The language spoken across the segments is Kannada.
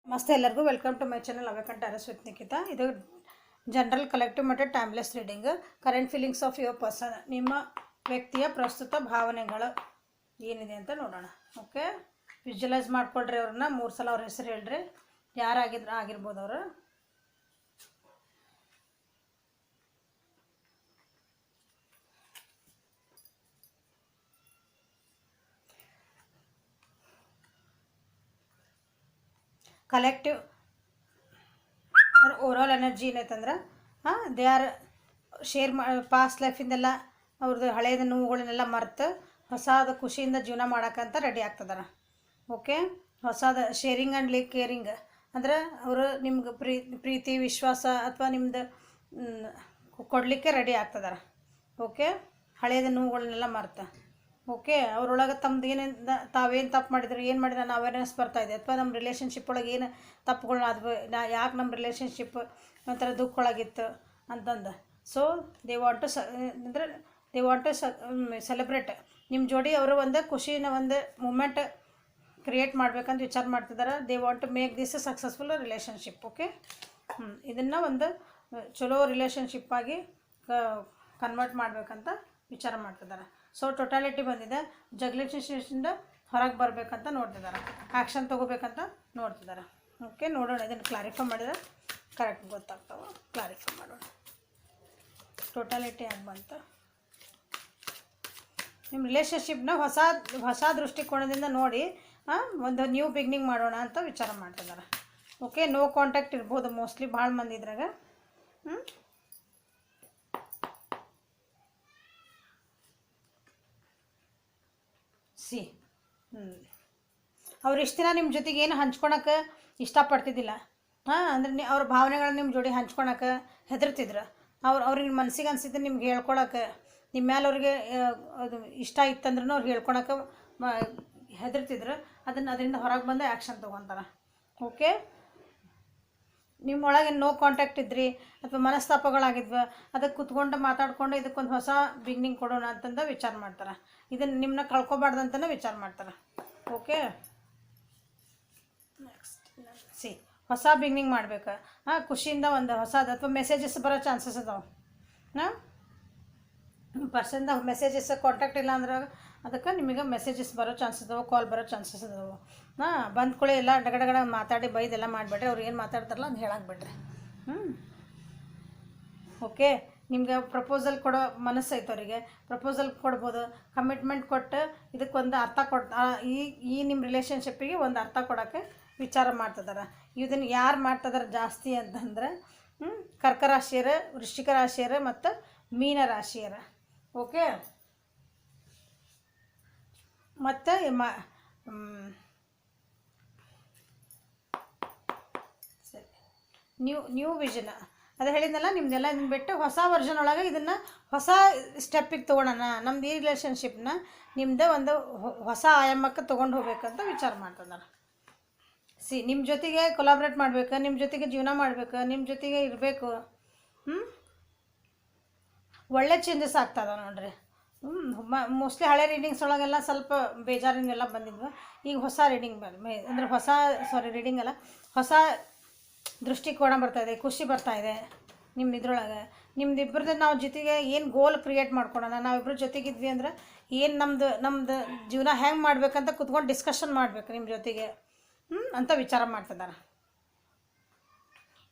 ನಮಸ್ತೆ ಎಲ್ಲರಿಗೂ welcome to my channel awakened auras with Nikhita. ಇದು ಜನರಲ್ ಕಲೆಕ್ಟಿವ್ ಮತ್ತು timeless reading. Current feelings of your person, ನಿಮ್ಮ ವ್ಯಕ್ತಿಯ ಪ್ರಸ್ತುತ ಭಾವನೆಗಳು ಏನಿದೆ ಅಂತ ನೋಡೋಣ. ಓಕೆ, ವಿಜುವಲೈಸ್ ಮಾಡ್ಕೊಳ್ರಿ. ಅವ್ರನ್ನ 3 ಸಲ ಅವ್ರ ಹೆಸರು ಹೇಳ್ರಿ, ಆಗಿರ್ಬೋದು ಅವರು. ಕಲೆಕ್ಟಿವ್ ಓವರಾಲ್ ಎನರ್ಜಿ ಏನೈತಂದ್ರೆ ದೇ ಆರ್ ಶೇರ್ ಪಾಸ್ಟ್ ಲೈಫಿಂದೆಲ್ಲ ಅವ್ರದ್ದು ಹಳೆಯದ ನೋವುಗಳನ್ನೆಲ್ಲ ಮರೆತು ಹೊಸದ ಖುಷಿಯಿಂದ ಜೀವನ ಮಾಡೋಕ್ಕಂತ ರೆಡಿ ಆಗ್ತದಾರ. ಓಕೆ, ಹೊಸದ ಶೇರಿಂಗ್ ಆ್ಯಂಡ್ ಕೇರಿಂಗ್ ಅಂದ್ರೆ ಅವರು ನಿಮ್ಗೆ ಪ್ರೀತಿ ವಿಶ್ವಾಸ ಅಥವಾ ನಿಮ್ದು ಕೊಡಲಿಕ್ಕೆ ರೆಡಿ ಆಗ್ತದಾರ. ಓಕೆ, ಹಳೆಯದ ನೋವುಗಳನ್ನೆಲ್ಲ ಮರೆತು. ಓಕೆ, ಅವ್ರೊಳಗೆ ತಮ್ಮದು ಏನೇನು ತಾವೇನು ತಪ್ಪು ಮಾಡಿದ್ರು, ಏನು ಮಾಡಿದ್ರೆ ನಾನು ಅವೇರ್ನೆಸ್ ಬರ್ತಾಯಿದೆ, ಅಥವಾ ನಮ್ಮ ರಿಲೇಷನ್ಶಿಪ್ ಒಳಗೆ ಏನು ತಪ್ಪುಗಳನ್ನ ಅದು ಯಾಕೆ ನಮ್ಮ ರಿಲೇಷನ್ಶಿಪ್ ಒಂಥರ ದುಃಖ ಒಳಗಿತ್ತು ಅಂತಂದು. So they want to celebrate ನಿಮ್ಮ ಜೋಡಿ ಅವರು ಒಂದು ಖುಷಿನ ಒಂದು ಮೂಮೆಂಟ್ ಕ್ರಿಯೇಟ್ ಮಾಡ್ಬೇಕಂತ ವಿಚಾರ ಮಾಡ್ತಿದ್ದಾರೆ. They want to make this a successful relationship. Okay, ಇದನ್ನು ಒಂದು ಚಲೋ ರಿಲೇಷನ್ಶಿಪ್ ಆಗಿ ಕನ್ವರ್ಟ್ ಮಾಡಬೇಕಂತ ವಿಚಾರ ಮಾಡ್ತಿದ್ದಾರೆ. ಸೊ ಟೋಟಾಲಿಟಿ ಬಂದಿದೆ. ಜಗ್ಲಿಂಗ್ ಸಿಚುವೇಷನ್ದ ಹೊರಗೆ ಬರಬೇಕಂತ ನೋಡ್ತಿದ್ದಾರೆ, ಆ್ಯಕ್ಷನ್ ತೊಗೋಬೇಕಂತ ನೋಡ್ತಿದ್ದಾರೆ. ಓಕೆ, ನೋಡೋಣ. ಇದನ್ನು ಕ್ಲಾರಿಫೈ ಮಾಡಿದರೆ ಕರೆಕ್ಟ್ ಗೊತ್ತಾಗ್ತಾವೆ. ಕ್ಲಾರಿಫೈ ಮಾಡೋಣ. ಟೋಟಾಲಿಟಿ ಆಗಿ ಬಂತು. ನಿಮ್ಮ ರಿಲೇಷನ್ಶಿಪ್ನ ಹೊಸ ದೃಷ್ಟಿಕೋನದಿಂದ ನೋಡಿ ಒಂದು ನ್ಯೂ ಬಿಗ್ನಿಂಗ್ ಮಾಡೋಣ ಅಂತ ವಿಚಾರ ಮಾಡ್ತಿದ್ದಾರೆ. ಓಕೆ, ನೋ ಕಾಂಟ್ಯಾಕ್ಟ್ ಇರ್ಬೋದು ಮೋಸ್ಟ್ಲಿ ಭಾಳ ಮಂದಿ ಇದ್ರಾಗ. ಅವ್ರು ಇಷ್ಟು ದಿನ ನಿಮ್ಮ ಜೊತೆಗೆ ಏನು ಹಂಚ್ಕೊಳಕ್ಕೆ ಇಷ್ಟಪಡ್ತಿದ್ದಿಲ್ಲ. ಅಂದ್ರೆ ಅವ್ರ ಭಾವನೆಗಳನ್ನ ನಿಮ್ಮ ಜೋಡಿ ಹಂಚ್ಕೊಳಕ್ಕೆ ಹೆದರ್ತಿದ್ರು. ಅವ್ರಿಗೆ ಮನಸ್ಸಿಗೆ ಅನಿಸಿದ್ದು ನಿಮ್ಗೆ ಹೇಳ್ಕೊಳಕ್ಕೆ, ನಿಮ್ಮ ಮೇಲೆ ಅವ್ರಿಗೆ ಅದು ಇಷ್ಟ ಇತ್ತಂದ್ರೂ ಅವ್ರು ಹೇಳ್ಕೊಳಕ್ಕೆ ಹೆದರ್ತಿದ್ರು. ಅದರಿಂದ ಹೊರಗೆ ಬಂದು ಆ್ಯಕ್ಷನ್ ತೊಗೊತಾರೆ. ಓಕೆ, ನಿಮ್ಮೊಳಗೆ ನೋ ಕಾಂಟ್ಯಾಕ್ಟ್ ಇದ್ರಿ ಅಥವಾ ಮನಸ್ತಾಪಗಳಾಗಿದ್ವ, ಅದಕ್ಕೆ ಕುತ್ಕೊಂಡು ಮಾತಾಡ್ಕೊಂಡು ಇದಕ್ಕೊಂದು ಹೊಸ ಬಿಗ್ನಿಂಗ್ ಕೊಡೋಣ ಅಂತಂದು ವಿಚಾರ ಮಾಡ್ತಾರೆ. ಇದನ್ನು ನಿಮ್ಮನ್ನ ಕಳ್ಕೊಬಾರ್ದಂತಲೇ ವಿಚಾರ ಮಾಡ್ತಾರೆ. ಓಕೆ, ನೆಕ್ಸ್ಟ್ ಹೊಸ ಬಿಗ್ನಿಂಗ್ ಮಾಡ್ಬೇಕು. ಖುಷಿಯಿಂದ ಒಂದು ಹೊಸದು ಅಥವಾ ಮೆಸೇಜಸ್ ಬರೋ ಚಾನ್ಸಸ್ ಅದಾವೆ. ಪರ್ಸನ್ದ ಮೆಸೇಜಸ್ ಕಾಂಟ್ಯಾಕ್ಟ್ ಇಲ್ಲ ಅಂದ್ರೆ ಅದಕ್ಕೆ ನಿಮಗೆ ಮೆಸೇಜಸ್ ಬರೋ ಚಾನ್ಸಸ್ ಅದಾವೆ, ಕಾಲ್ ಬರೋ ಚಾನ್ಸಸ್ ಅದಾವೆ. ಬಂದ್ಕೊಳ್ಳಿ ಎಲ್ಲ ಡಗಡಗಡ ಮಾತಾಡಿ ಬೈದೆಲ್ಲ ಮಾಡಿಬಿಡ್ರಿ. ಅವ್ರು ಏನು ಮಾತಾಡ್ತಾರಲ್ಲ ಅದು ಹೇಳಕ್ಕೆ ಬಿಡ್ರಿ. ಓಕೆ, ನಿಮ್ಗೆ ಪ್ರಪೋಸಲ್ ಕೊಡೋ ಮನಸ್ಸೈತೆ ಅವರಿಗೆ, ಪ್ರಪೋಸಲ್ ಕೊಡ್ಬೋದು. ಕಮಿಟ್ಮೆಂಟ್ ಕೊಟ್ಟು ಇದಕ್ಕೊಂದು ಅರ್ಥ ಈ ನಿಮ್ಮ ರಿಲೇಷನ್ಶಿಪ್ಪಿಗೆ ಒಂದು ಅರ್ಥ ಕೊಡೋಕ್ಕೆ ವಿಚಾರ ಮಾಡ್ತಿದ್ದಾರೆ. ಇದನ್ನು ಯಾರು ಮಾಡ್ತಿದ್ದಾರೆ ಜಾಸ್ತಿ ಅಂತಂದ್ರೆ ಕರ್ಕ ರಾಶಿಯರ, ವೃಶ್ಚಿಕ ರಾಶಿಯರ ಮತ್ತು ಮೀನ ರಾಶಿಯರ. ಓಕೆ, ಮತ್ತು ಸರಿ, ನ್ಯೂ ವಿಷನ್ ಅದು ಹೇಳಿದ್ನಲ್ಲ, ನಿಮ್ದೆಲ್ಲ ನಿಮ್ಮ ಬಿಟ್ಟು ಹೊಸ ವರ್ಷನ್ ಒಳಗೆ ಇದನ್ನು ಹೊಸ ಸ್ಟೆಪ್ಪಿಗೆ ತೊಗೊಳೋಣ. ನಮ್ದು ಈ ರಿಲೇಷನ್ಶಿಪ್ನ ನಿಮ್ಮದು ಒಂದು ಹೊಸ ಆಯಾಮಕ್ಕೆ ತೊಗೊಂಡು ಹೋಗ್ಬೇಕಂತ ವಿಚಾರ ಮಾಡ್ತಿದ್ದಾರೆ. ನಿಮ್ಮ ಜೊತೆಗೆ ಕೊಲಾಬ್ರೇಟ್ ಮಾಡಬೇಕು, ನಿಮ್ಮ ಜೊತೆಗೆ ಜೀವನ ಮಾಡಬೇಕು, ನಿಮ್ಮ ಜೊತೆಗೆ ಇರಬೇಕು. ಒಳ್ಳೆ ಚೇಂಜಸ್ ಆಗ್ತದ ನೋಡ್ರಿ. ಮೋಸ್ಟ್ಲಿ ಹಳೆ ರೀಡಿಂಗ್ಸ್ ಒಳಗೆಲ್ಲ ಸ್ವಲ್ಪ ಬೇಜಾರಿಂದೆಲ್ಲ ಬಂದಿದ್ವು. ಈಗ ಹೊಸ ರೀಡಿಂಗ್ ಅಂದರೆ ರೀಡಿಂಗ್ ಅಲ್ಲ, ಹೊಸ ದೃಷ್ಟಿಕೋನ ಬರ್ತಾಯಿದೆ, ಖುಷಿ ಬರ್ತಾಯಿದೆ ನಿಮ್ಮ ಇದ್ರೊಳಗೆ. ನಿಮ್ದು ಇಬ್ಬರದ್ದು ನಾವು ಜೊತೆಗೆ ಏನು ಗೋಲ್ ಕ್ರಿಯೇಟ್ ಮಾಡ್ಕೊಳೋಣ, ನಾವಿಬ್ಬರು ಜೊತೆಗಿದ್ವಿ ಅಂದ್ರೆ ಏನು ನಮ್ಮದು ಜೀವನ ಹೆಂಗೆ ಮಾಡ್ಬೇಕಂತ ಕುತ್ಕೊಂಡು ಡಿಸ್ಕಷನ್ ಮಾಡಬೇಕು ನಿಮ್ಮ ಜೊತೆಗೆ ಅಂತ ವಿಚಾರ ಮಾಡ್ತಿದ್ದಾರೆ.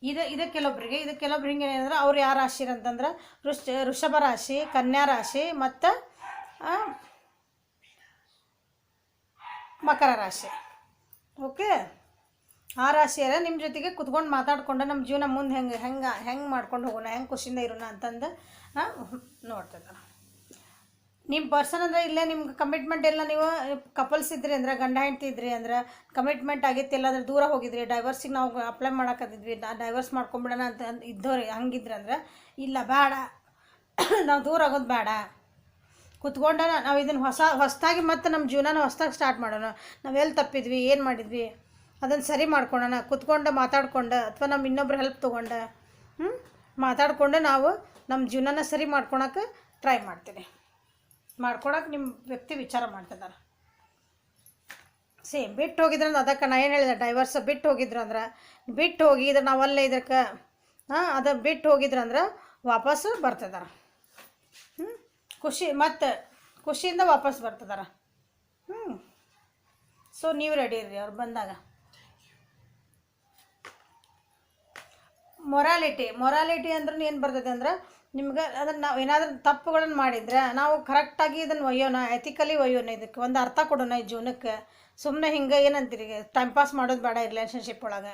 ಇದು ಕೆಲವೊಬ್ರಿಗೆ ಏನಂದ್ರೆ ಅವ್ರು ಯಾವ ರಾಶಿ ಅಂತಂದ್ರೆ ವೃಷಭ ರಾಶಿ, ಕನ್ಯಾ ರಾಶಿ ಮತ್ತು ಮಕರ ರಾಶಿ. ಓಕೆ, ಆ ರಾಶಿಯರ ನಿಮ್ಮ ಜೊತೆಗೆ ಕುತ್ಕೊಂಡು ಮಾತಾಡ್ಕೊಂಡು ನಮ್ಮ ಜೀವನ ಮುಂದೆ ಹೆಂಗೆ ಮಾಡ್ಕೊಂಡು ಹೋಗೋಣ, ಹೆಂಗೆ ಖುಷಿಯಿಂದ ಇರೋಣ ಅಂತಂದು ನೋಡ್ತಿದ್ದಾರೆ. ನಿಮ್ಮ ಪರ್ಸನ್ ಅಂದರೆ ಇಲ್ಲೇ ನಿಮ್ಗೆ ಕಮಿಟ್ಮೆಂಟ್ ಎಲ್ಲ, ನೀವು ಕಪಲ್ಸ್ ಇದ್ರಿ ಅಂದ್ರೆ, ಗಂಡ ಹೆಂಡ್ತಿ ಇದ್ರಿ ಅಂದ್ರೆ ಕಮಿಟ್ಮೆಂಟ್ ಆಗಿತ್ತು, ಎಲ್ಲಾದ್ರೆ ದೂರ ಹೋಗಿದ್ರಿ, ಡೈವರ್ಸಿಗೆ ನಾವು ಅಪ್ಲೈ ಮಾಡೋಕತ್ತಿದ್ವಿ, ಡೈವರ್ಸ್ ಮಾಡ್ಕೊಂಬಿಡೋಣ ಅಂತ ಇದ್ದವ್ರಿ, ಹಂಗಿದ್ರಿ ಅಂದ್ರೆ ಇಲ್ಲ ಬೇಡ, ನಾವು ದೂರ ಆಗೋದು ಬೇಡ, ಕುತ್ಕೊಂಡ ನಾವು ಇದನ್ನು ಹೊಸದಾಗಿ ಮತ್ತು ನಮ್ಮ ಜೀವನನ ಹೊಸದಾಗಿ ಸ್ಟಾರ್ಟ್ ಮಾಡೋಣ. ನಾವೆಲ್ಲಿ ತಪ್ಪಿದ್ವಿ, ಏನು ಮಾಡಿದ್ವಿ ಅದನ್ನು ಸರಿ ಮಾಡ್ಕೊಳ್ಳೋಣ. ಕುತ್ಕೊಂಡು ಮಾತಾಡ್ಕೊಂಡು ಅಥವಾ ನಮ್ಮ ಇನ್ನೊಬ್ರು ಹೆಲ್ಪ್ ತೊಗೊಂಡು ಮಾತಾಡ್ಕೊಂಡು ನಾವು ನಮ್ಮ ಜೀವನನ ಸರಿ ಮಾಡ್ಕೊಳಕ್ಕೆ ಟ್ರೈ ಮಾಡ್ತೀನಿ. ಮಾಡ್ಕೊಳಕ್ಕೆ ನಿಮ್ಮ ವ್ಯಕ್ತಿ ವಿಚಾರ ಮಾಡ್ತಿದ್ದಾರೆ. ಬಿಟ್ಟು ಹೋಗಿದ್ರು ಅಂದ್ರೆ ಅದಕ್ಕೆ ನಾ ಏನು ಹೇಳಿದೆ, ಡೈವರ್ಸ್ ಬಿಟ್ಟು ಹೋಗಿದ್ರು ಅಂದ್ರೆ ಬಿಟ್ಟು ಹೋಗಿದ್ರೆ ನಾವಲ್ಲೇ ಇದಕ್ಕೆ ಅದು ಬಿಟ್ಟು ಹೋಗಿದ್ರು ಅಂದ್ರೆ ವಾಪಸ್ಸು ಬರ್ತಿದಾರ. ಮತ್ತು ಖುಷಿಯಿಂದ ವಾಪಸ್ ಬರ್ತಿದಾರ. ಸೊ ನೀವು ರೆಡಿ ಇರ್ರಿ ಅವ್ರು ಬಂದಾಗ. ಮೊರಾಲಿಟಿ ಅಂದ್ರೆ ಏನು ಬರ್ತದೆ ಅಂದ್ರೆ ನಿಮ್ಗೆ ಅದನ್ನು ನಾವು ಏನಾದರೂ ತಪ್ಪುಗಳನ್ನು ಮಾಡಿದರೆ ನಾವು ಕರೆಕ್ಟಾಗಿ ಇದನ್ನು ಒಯ್ಯೋಣ, ಎಥಿಕಲಿ ಒಯ್ಯೋಣ, ಇದಕ್ಕೆ ಒಂದು ಅರ್ಥ ಕೊಡೋಣ ಈ ಜೀವನಕ್ಕೆ. ಸುಮ್ಮನೆ ಹಿಂಗೆ ಏನಂತೀರಿ ಟೈಮ್ ಪಾಸ್ ಮಾಡೋದು ಬೇಡ ಈ ರಿಲೇಷನ್ಶಿಪ್ ಒಳಗೆ.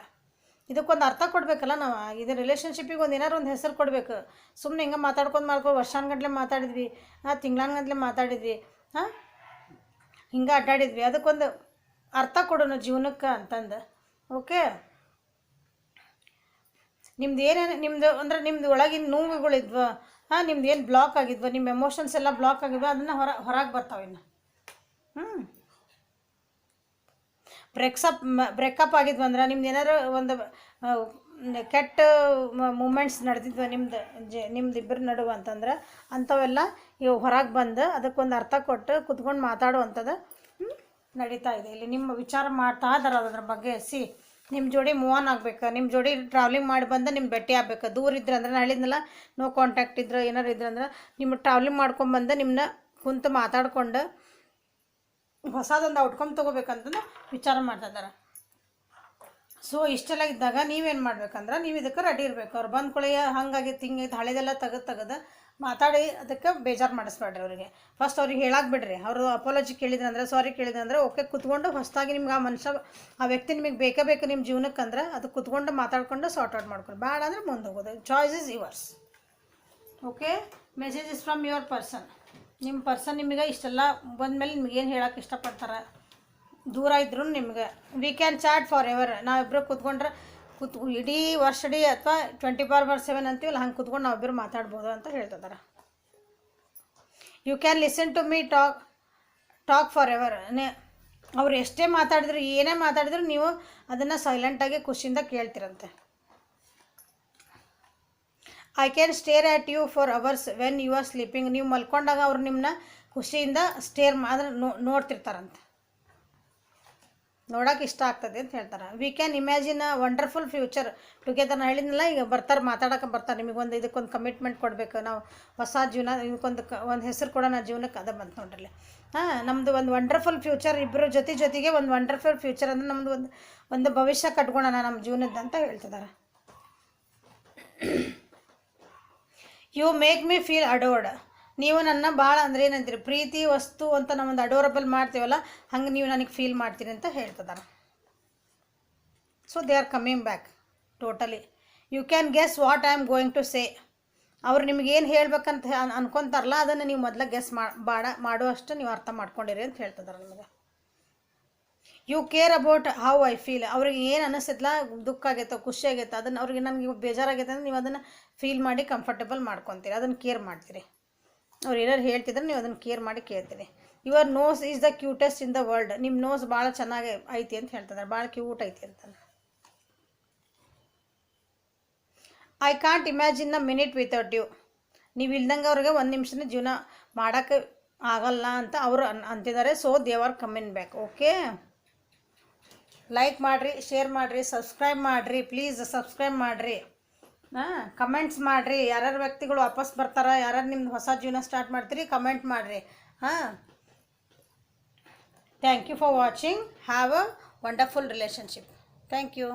ಇದಕ್ಕೊಂದು ಅರ್ಥ ಕೊಡಬೇಕಲ್ಲ ನಾವು. ಇದು ರಿಲೇಷನ್ಶಿಪ್ಪಿಗೆ ಒಂದು ಏನಾರು ಒಂದು ಹೆಸರು ಕೊಡಬೇಕು. ಸುಮ್ಮನೆ ಹಿಂಗೆ ಮಾಡ್ಕೊಂಡು ವರ್ಷಾನ್ಗಟ್ಲೆ ಮಾತಾಡಿದ್ವಿ, ತಿಂಗಳಾನ್ಗಟ್ಲೆ ಮಾತಾಡಿದ್ವಿ, ಹಿಂಗೆ ಅಡ್ಡಾಡಿದ್ವಿ, ಅದಕ್ಕೊಂದು ಅರ್ಥ ಕೊಡೋಣ ಜೀವನಕ್ಕೆ ಅಂತಂದು. ಓಕೆ, ನಿಮ್ದು ಏನೇನು ನಿಮ್ಮದು ಅಂದ್ರೆ ನಿಮ್ದು ಒಳಗಿನ ನೋವುಗಳಿದ್ವ, ನಿಮ್ದು ಏನು ಬ್ಲಾಕ್ ಆಗಿದ್ವ, ನಿಮ್ಮ ಎಮೋಷನ್ಸ್ ಎಲ್ಲ ಬ್ಲಾಕ್ ಆಗಿದ್ವ, ಅದನ್ನು ಹೊರಗೆ ಬರ್ತಾವೆ ಇನ್ನು. ಬ್ರೇಕಪ್ ಆಗಿದ್ವಂದ್ರೆ ನಿಮ್ದು ಏನಾರು ಒಂದು ಕೆಟ್ಟ ಮೂಮೆಂಟ್ಸ್ ನಡೆದಿದ್ವ ನಿಮ್ದು ಇಬ್ಬರ ನಡುವೆ ಅಂತಂದ್ರೆ ಅಂಥವೆಲ್ಲ ಇವು ಹೊರಗೆ ಬಂದು ಅದಕ್ಕೊಂದು ಅರ್ಥ ಕೊಟ್ಟು ಕುತ್ಕೊಂಡು ಮಾತಾಡುವಂಥದ್ದು ನಡೀತಾ ಇದೆ ಇಲ್ಲಿ. ನಿಮ್ಮ ವಿಚಾರ ಮಾಡ್ತಾ ಇದಾರೆ ಅದ್ರ ಬಗ್ಗೆ. ನಿಮ್ಮ ಜೋಡಿ ಮೂವ್ ಆನ್ ಆಗ್ಬೇಕು, ನಿಮ್ಮ ಜೋಡಿ ಟ್ರಾವೆಲಿಂಗ್ ಮಾಡಿ ಬಂದು ನಿಮ್ಮ ಭೇಟಿ ಆಗ್ಬೇಕು. ದೂರ ಇದ್ರೆ ಅಂದ್ರೆ ನಾನು ಹೇಳಿದ್ನಲ್ಲ, ನೋ ಕಾಂಟ್ಯಾಕ್ಟ್ ಇದ್ರೆ ಏನಾರು ಇದ್ರಂದ್ರೆ ನಿಮ್ಮ ಟ್ರಾವೆಲಿಂಗ್ ಮಾಡ್ಕೊಂಬಂದು ನಿಮ್ಮನ್ನ ಕುಂತು ಮಾತಾಡ್ಕೊಂಡು ಹೊಸದೊಂದು ಔಟ್ಕಮ್ ತೊಗೋಬೇಕಂತಂದು ವಿಚಾರ ಮಾಡ್ತಾ ಇದ್ದಾರೆ. ಸೊ ಇಷ್ಟೆಲ್ಲ ಇದ್ದಾಗ ನೀವೇನು ಮಾಡ್ಬೇಕಂದ್ರೆ ನೀವು ಇದಕ್ಕೆ ರೆಡಿ ಇರಬೇಕು. ಅವ್ರು ಬಂದ್ಕೊಳ್ಳಿ ಹಂಗಾಗಿತ್ತು ಹಿಂಗಾಗಿತ್ತು ಹಳೆದೆಲ್ಲ ತೆಗೆದು ಮಾತಾಡಿ ಅದಕ್ಕೆ ಬೇಜಾರು ಮಾಡಿಸ್ಬೇಡ್ರಿ ಅವರಿಗೆ. ಫಸ್ಟ್ ಅವ್ರಿಗೆ ಹೇಳಕ್ಕೆ ಬಿಡ್ರಿ. ಅವರು ಅಪಾಲಜಿ ಕೇಳಿದ್ರಂದ್ರೆ, ಸಾರಿ ಕೇಳಿದ್ರಂದ್ರೆ ಓಕೆ, ಕುತ್ಕೊಂಡು ಹೊಸದಾಗಿ ನಿಮ್ಗೆ ಆ ವ್ಯಕ್ತಿ ನಿಮಗೆ ಬೇಕೇ ಬೇಕು ನಿಮ್ಮ ಜೀವನಕ್ಕೆ ಅಂದ್ರೆ ಅದು ಕುತ್ಕೊಂಡು ಮಾತಾಡ್ಕೊಂಡು ಸಾರ್ಟ್ ಔಟ್ ಮಾಡ್ಕೊಂಡು, ಬೇಡ ಅಂದರೆ ಮುಂದೆ ಹೋಗೋದು. Choice is yours. Okay, message is from your person. ನಿಮ್ಮ ಪರ್ಸನ್ ನಿಮಗೆ ಇಷ್ಟೆಲ್ಲ ಬಂದಮೇಲೆ ನಿಮಗೇನು ಹೇಳೋಕ್ಕೆ ಇಷ್ಟಪಡ್ತಾರೆ, ದೂರ ಇದ್ರೂ ನಿಮ್ಗೆ we can chat forever. ನಾವಿಬ್ಬರು ಕೂತ್ಕೊಂಡ್ರೆ ಇಡೀ ವರ್ಷಡಿ ಅಥವಾ 24/7 ಅಂತೀವಲ್ಲ, ಹಂಗೆ ಕೂತ್ಕೊಂಡು ನಾವಿಬ್ಬರು ಮಾತಾಡ್ಬೋದು ಅಂತ ಹೇಳ್ತಿದ್ದಾರೆ. You can listen to me talk forever. ಅವ್ರು ಎಷ್ಟೇ ಮಾತಾಡಿದ್ರು ಏನೇ ಮಾತಾಡಿದ್ರು ನೀವು ಅದನ್ನು ಸೈಲೆಂಟಾಗಿ ಖುಷಿಯಿಂದ ಕೇಳ್ತಿರಂತೆ. I can stare at you for hours when you are sleeping. ನೀವು ಮಲ್ಕೊಂಡಾಗ ಅವ್ರು ನಿಮ್ಮನ್ನ ಖುಷಿಯಿಂದ ಅಂದ್ರೆ ನೋಡ್ತಿರ್ತಾರಂತೆ, ನೋಡೋಕೆ ಇಷ್ಟ ಆಗ್ತದೆ ಅಂತ ಹೇಳ್ತಾರೆ. We can imagine a wonderful future together. ನಾನು ಹೇಳಿದ್ನಲ್ಲ, ಈಗ ಮಾತಾಡೋಕೆ ಬರ್ತಾರೆ. ನಿಮಗೊಂದು ಇದಕ್ಕೊಂದು ಕಮಿಟ್ಮೆಂಟ್ ಕೊಡಬೇಕು ನಾವು, ಹೊಸ ಜೀವನ ಒಂದು ಹೆಸರು ಕೊಡೋಣ ಜೀವನಕ್ಕೆ. ಅದ ಬಂತು ನೋಡ್ರಿ. ನಮ್ಮದು ಒಂದು ವಂಡರ್ಫುಲ್ ಫ್ಯೂಚರ್, ಇಬ್ಬರು ಜೊತೆಗೆ ಒಂದು ವಂಡರ್ಫುಲ್ ಫ್ಯೂಚರ್ ಅಂದರೆ ನಮ್ಮದು ಒಂದು ಭವಿಷ್ಯ ಕಟ್ಕೊಳ್ಳೋಣ ನಮ್ಮ ಜೀವನದ್ದು ಅಂತ ಹೇಳ್ತಿದ್ದಾರೆ. You make me feel adored. ನೀವು ನನ್ನ ಭಾಳ ಅಂದರೆ ಏನಂತೀರಿ, ಪ್ರೀತಿ ವಸ್ತು ಅಂತ ನಾವೊಂದು ಅಡೋರಬಲ್ ಮಾಡ್ತೀವಲ್ಲ, ಹಂಗೆ ನೀವು ನನಗೆ ಫೀಲ್ ಮಾಡ್ತೀರಿ ಅಂತ ಹೇಳ್ತಿದ್ದಾರೆ. So they are coming back totally. You can guess what I am going to say. ಅವ್ರು ನಿಮಗೇನು ಹೇಳ್ಬೇಕಂತ ಅನ್ಕೊತಾರಲ್ಲ, ಅದನ್ನು ನೀವು ಮೊದಲ ಗೆಸ್ ಮಾಡುವಷ್ಟು ನೀವು ಅರ್ಥ ಮಾಡ್ಕೊಂಡಿರಿ ಅಂತ ಹೇಳ್ತಿದ್ದಾರೆ ನಿಮಗೆ. You care about how I feel. ಅವ್ರಿಗೆ ಏನು ಅನ್ನಿಸ್ತೈತಲ್ಲ, ದುಃಖ ಆಗೈತೋ ಖುಷಿ ಆಗೈತೆ, ಅದನ್ನು ಅವ್ರಿಗೆ ನನಗೆ ಬೇಜಾರಾಗೈತೆ ಅಂದರೆ ನೀವು ಅದನ್ನು ಫೀಲ್ ಮಾಡಿ ಕಂಫರ್ಟೇಬಲ್ ಮಾಡ್ಕೊತೀರಿ, ಅದನ್ನು ಕೇರ್ ಮಾಡ್ತೀರಿ. ಅವ್ರು ಏನಾರು ಹೇಳ್ತಿದ್ರೆ ನೀವು ಅದನ್ನು ಕೇರ್ ಮಾಡಿ ಕೇಳ್ತೀರಿ. Your nose is the cutest in the world. ನಿಮ್ಮ ನೋಸ್ ಭಾಳ ಚೆನ್ನಾಗಿ ಐತಿ ಅಂತ ಹೇಳ್ತಿದ್ದಾರೆ, ಭಾಳ ಕ್ಯೂಟ್ ಐತಿ ಅಂತ. I can't imagine a minute without you. ನೀವು ಇಲ್ದಂಗೆ ಅವ್ರಿಗೆ ಒಂದು ನಿಮಿಷನ ಜೀವನ ಮಾಡೋಕ್ಕೆ ಆಗಲ್ಲ ಅಂತ ಅವರು ಅಂತಿದ್ದಾರೆ. So they are coming back. Okay, like ಮಾಡಿರಿ, ಶೇರ್ ಮಾಡಿರಿ, ಸಬ್ಸ್ಕ್ರೈಬ್ ಮಾಡಿರಿ, ಪ್ಲೀಸ್ ಸಬ್ಸ್ಕ್ರೈಬ್ ಮಾಡಿರಿ, ಕಮೆಂಟ್ಸ್ ಮಾಡಿರಿ. ಯಾರ್ಯಾರು ವ್ಯಕ್ತಿಗಳು ವಾಪಸ್ ಬರ್ತಾರೆ, ಯಾರ್ಯಾರು ನಿಮ್ದು ಹೊಸ ಜೀವನ ಸ್ಟಾರ್ಟ್ ಮಾಡ್ತೀರಿ, ಕಮೆಂಟ್ ಮಾಡಿರಿ. Thank you for watching. Have a wonderful relationship. Thank you.